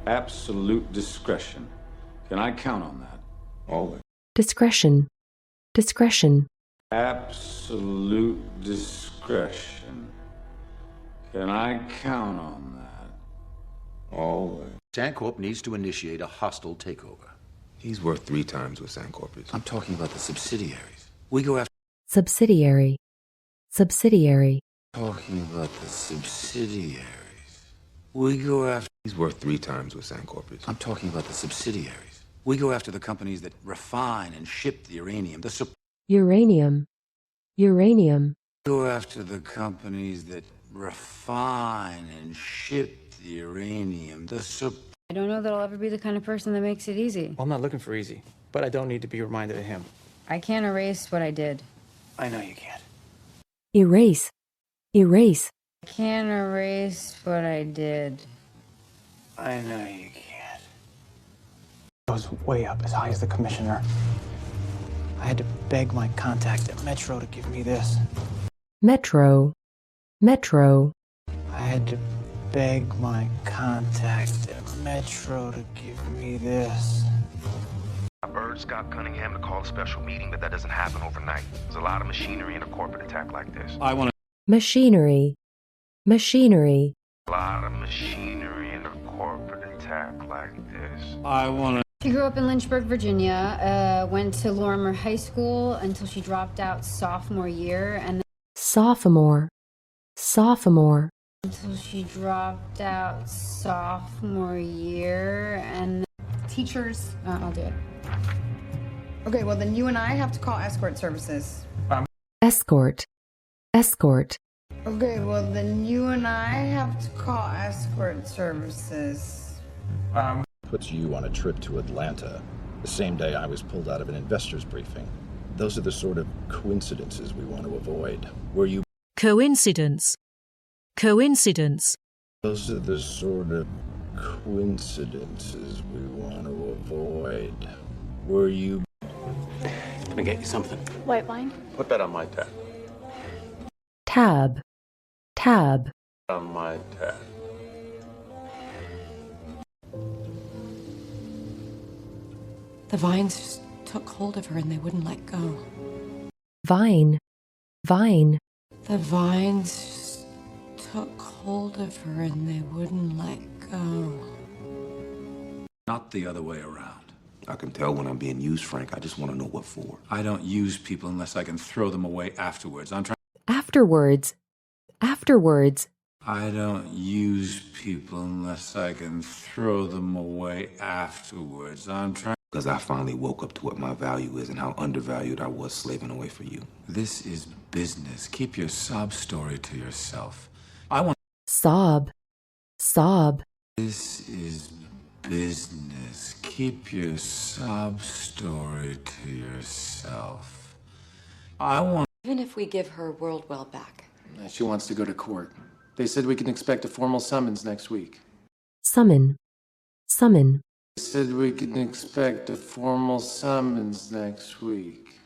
Absolute discretion. Can I count on that? Always. Discretion. Discretion. Absolute discretion. Can I count on that? Always. Sancorp needs to initiate a hostile takeover. He's worth 3 times what Sancorp is. I'm talking about the subsidiaries. We go after... Subsidiary. Subsidiary. Talking about the subsidiaries. We go after... He's worth 3 times what Sancorp is. I'm talking about the subsidiaries. We go after the companies that refine and ship the uranium. Uranium. Uranium. We go after the companies that refine and ship the uranium. I don't know that I'll ever be the kind of person that makes it easy. Well, I'm not looking for easy, but I don't need to be reminded of him. I can't erase what I did. I know you can't. Erase. Erase. I can't erase what I did. I know you can't. Goes way up, as high as the commissioner. I had to beg my contact at Metro to give me this. Metro. Metro. I had to beg my contact at Metro to give me this. I urged Scott Cunningham to call a special meeting, but that doesn't happen overnight. There's a lot of machinery in a corporate attack like this. I want to... Machinery. Machinery. A lot of machinery in a corporate attack like this. I want to... She grew up in Lynchburg, Virginia, went to Lorimer High School until she dropped out sophomore year, and Sophomore. Sophomore. until she dropped out sophomore year, and Teachers. I'll do it. Okay, well then you and I have to call escort services. Escort. Escort. Okay, well then you and I have to call escort services. Puts you on a trip to Atlanta the same day I was pulled out of an investor's briefing. Those are the sort of coincidences we want to avoid. Were you... Coincidence. Coincidence. Those are the sort of coincidences we want to avoid. Were you... Let me get you something. White wine? Put that on my tab. Tab. Tab. On my tab. The vines just took hold of her and they wouldn't let go. Vine. Vine. The vines just took hold of her and they wouldn't let go. Not the other way around. I can tell when I'm being used, Frank. I just want to know what for. I don't use people unless I can throw them away afterwards. I'm trying... Afterwards. Afterwards. I don't use people unless I can throw them away afterwards. I'm trying... Because I finally woke up to what my value is and how undervalued I was slaving away for you. This is business. Keep your sob story to yourself. I want... Sob. Sob. This is business. Keep your sob story to yourself. I want... Even if we give her Worldwell back. She wants to go to court. They said we can expect a formal summons next week. Summon. Summon. They said we can expect a formal summons next week.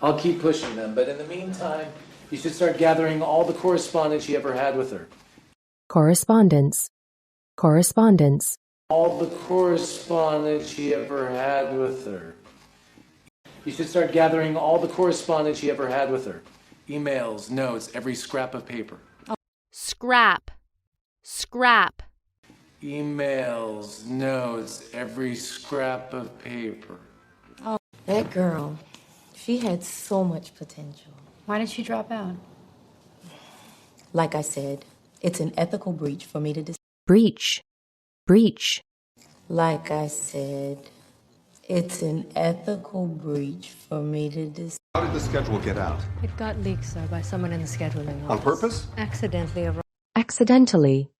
I'll keep pushing them, but in the meantime, you should start gathering all the correspondence you ever had with her. Correspondence. Correspondence. All the correspondence you ever had with her. You should start gathering all the correspondence you ever had with her. Emails, notes, every scrap of paper. Scrap. Scrap. Emails, notes, every scrap of paper. Oh, that girl. She had so much potential. Why did she drop out? Like I said, it's an ethical breach for me to Breach. Breach. Like I said, it's an ethical breach for me to How did the schedule get out? It got leaked, sir, by someone in the scheduling office. On purpose? Accidentally. Accidentally.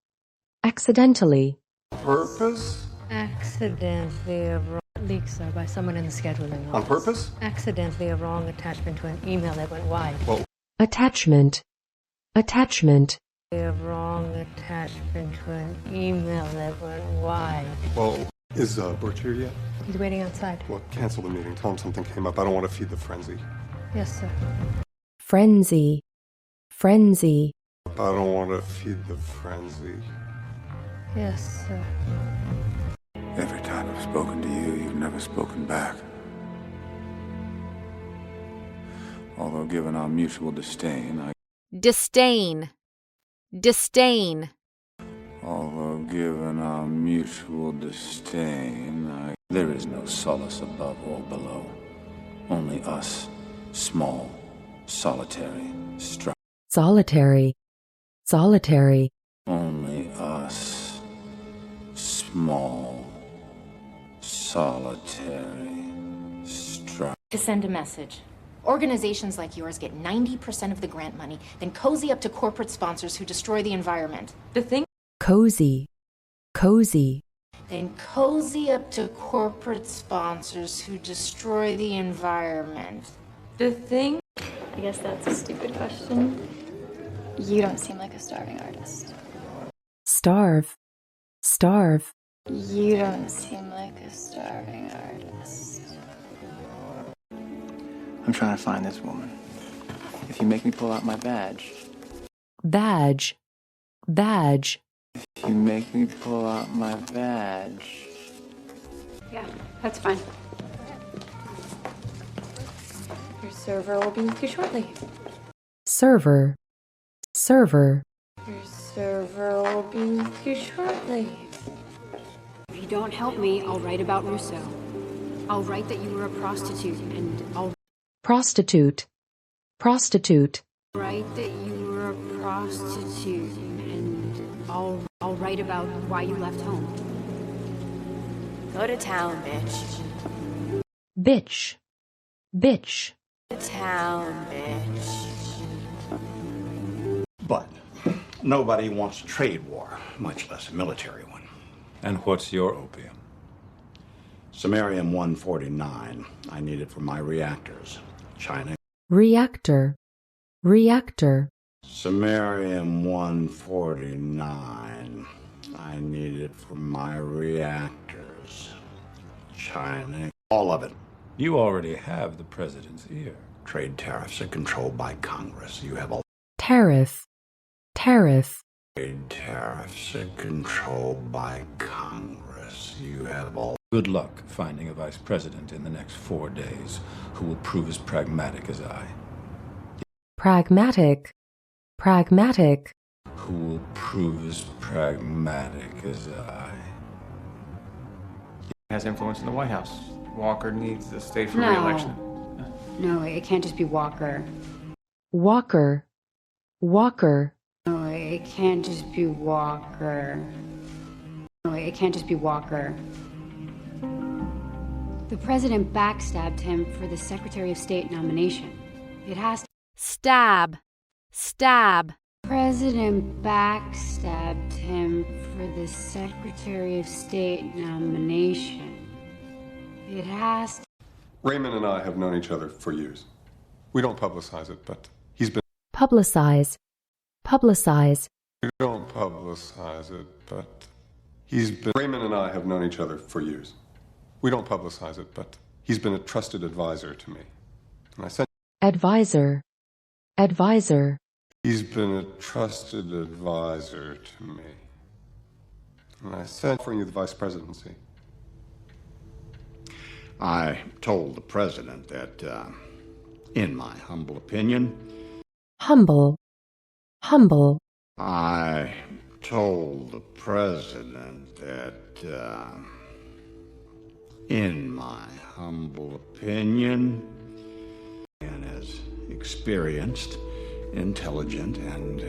Accidentally. Purpose? Accidentally. Leaked, sir, by someone in the scheduling office. On purpose? Accidentally a wrong attachment to an email that went wide. Well, Attachment. Attachment. A wrong attachment to an email that went wide. well, is Birch here yet? He's waiting outside. Well, cancel the meeting. Tell him something came up. I don't want to feed the frenzy. Yes, sir. Frenzy. Frenzy. I don't want to feed the frenzy. Yes, sir. Every time I've spoken to you, you've never spoken back. Although given our mutual disdain, Disdain. Disdain. Although given our mutual disdain, there is no solace above or below. Only us, small, solitary, Solitary. Solitary. Only us, small, solitary, To send a message. Organizations like yours get 90% of the grant money, then cozy up to corporate sponsors who destroy the environment. The thing? Cozy. Cozy. Then cozy up to corporate sponsors who destroy the environment. The thing? I guess that's a stupid question. You don't seem like a starving artist. Starve. Starve. You don't seem like a starving artist. I'm trying to find this woman. If you make me pull out my badge. Badge. Badge. If you make me pull out my badge. Yeah, that's fine. Your server will be with you shortly. Server. Server. Your server will be with you shortly. If you don't help me, I'll write about Rousseau. I'll write that you were a prostitute, and I'll Prostitute. Prostitute. write that you were a prostitute, and I'll write about why you left home. Go to town, bitch. Bitch. Bitch. Go to town, bitch. But nobody wants a trade war, much less a military one. And what's your opium? Samarium-149. I need it for my reactors. China. Reactor. Reactor. Samarium-149. I need it for my reactors. China. All of it. You already have the president's ear. Trade tariffs are controlled by Congress. You have all. Tariff. Tariff. Trade tariffs are controlled by Congress. You have all. Good luck finding a vice president in the next 4 days who will prove as pragmatic as I. Pragmatic. Pragmatic. Who will prove as pragmatic as I. Has influence in the White House. Walker needs to stay for No. re-election. No, it can't just be Walker. Walker. Walker. No, it can't just be Walker. No, it can't just be Walker. The president backstabbed him for the Secretary of State nomination. It has to. Stab. Stab. President backstabbed him for the Secretary of State nomination. It has to. Raymond and I have known each other for years. We don't publicize it, but he's been. Publicize. Publicize. We don't publicize it, but he's been. Raymond and I have known each other for years. We don't publicize it, but he's been a trusted advisor to me. And I said. Advisor. Advisor. He's been a trusted advisor to me. And I said, offering you the vice presidency. I told the president that, in my humble opinion, Humble. Humble. I told the president that, in my humble opinion, and as experienced, intelligent, and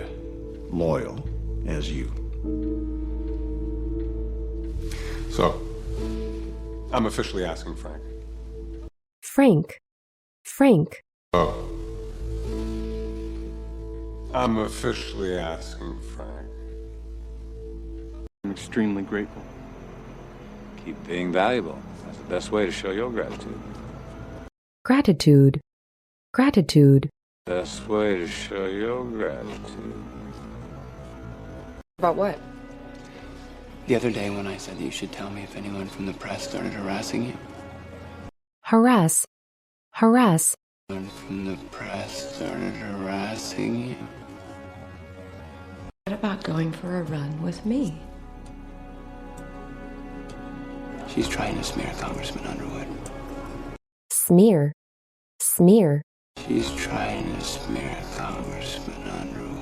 loyal as you. So, I'm officially asking Frank. Frank. Frank. Oh. I'm officially asking Frank. I'm extremely grateful. Keep being valuable. That's the best way to show your gratitude. Gratitude. Gratitude. Best way to show your gratitude. About what? The other day when I said that you should tell me if anyone from the press started harassing you. Harass. Harass. Anyone from the press started harassing you. What about going for a run with me? She's trying to smear Congressman Underwood. Smear. Smear. She's trying to smear Congressman Underwood.